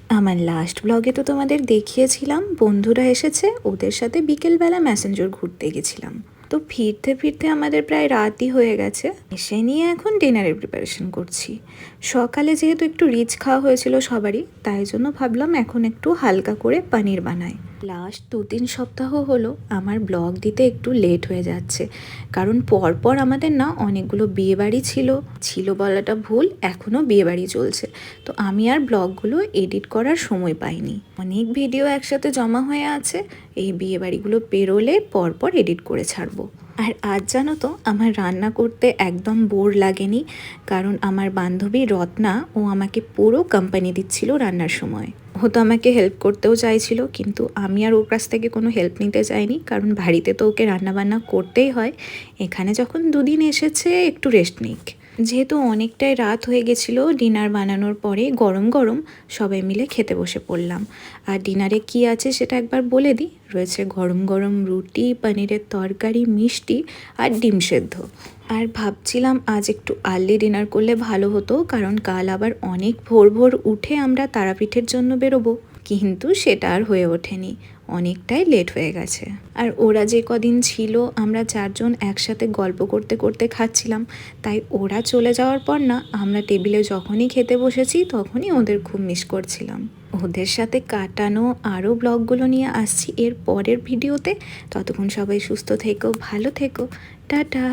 আমার লাস্ট ব্লগে তো তোমাদের দেখিয়েছিলাম বন্ধুরা এসেছে, ওদের সাথে বিকেলবেলা ম্যাসেঞ্জর ঘুরতে গেছিলাম। তো ফিরতে ফিরতে আমাদের প্রায় রাতই হয়ে গেছে। এসে নিয়ে এখন ডিনারের প্রিপারেশন করছি। সকালে যেহেতু একটু রিচ খাওয়া হয়েছিল সবারই, তাই জন্য ভাবলাম এখন একটু হালকা করে পনির বানাই। লাস্ট 2-3 সপ্তাহ হলো আমার ব্লগ দিতে একটু লেট হয়ে যাচ্ছে, কারণ পরপর আমাদের না অনেকগুলো বিয়েবাড়ি ছিল বলাটা ভুল, এখনও বিয়েবাড়ি চলছে। তো আমি আর ব্লগগুলো এডিট করার সময় পাইনি। অনেক ভিডিও একসাথে জমা হয়ে আছে, এই বিয়েবাড়িগুলো পেরোলে পরপর এডিট করে ছাড়বো। আর আজ জানো তো আমার রান্না করতে একদম বোর লাগেনি, কারণ আমার বান্ধবী রত্না ও আমাকে পুরো কোম্পানি দিচ্ছিল রান্নার সময়। ও তো আমাকে হেল্প করতেও চাইছিল, কিন্তু আমি আর ওর কাছ থেকে কোনো হেল্প নিতে চাইনি, কারণ বাড়িতে তো ওকে রান্নাবান্না করতেই হয়। এখানে যখন 2 দিন এসেছে একটু রেস্ট নিক। যেহেতু অনেকটাই রাত হয়ে গেছিলো, ডিনার বানানোর পরে গরম গরম সবাই মিলে খেতে বসে পড়লাম। আর ডিনারে কি আছে সেটা একবার বলে দিই। রয়েছে গরম গরম রুটি, পনিরের তরকারি, মিষ্টি আর ডিম সেদ্ধ। আর ভাবছিলাম আজ একটু আর্লি ডিনার করলে ভালো হতো, কারণ কাল আবার অনেক ভোর ভোর উঠে আমরা তারাপীঠের জন্য বেরোবো, কিন্তু সেটা আর হয়ে ওঠেনি, অনেকটাই লেট হয়ে গেছে। আর ওরা যে কদিন ছিল আমরা 4জন একসাথে গল্প করতে করতে খাচ্ছিলাম, তাই ওরা চলে যাওয়ার পর না আমরা টেবিলে যখনই খেতে বসেছি তখনই ওদের খুব মিস করছিলাম। ওদের সাথে কাটানো আরও ব্লগগুলো নিয়ে আসছি এর পরের ভিডিওতে। ততক্ষণ সবাই সুস্থ থেকো, ভালো থেকো, টাটা।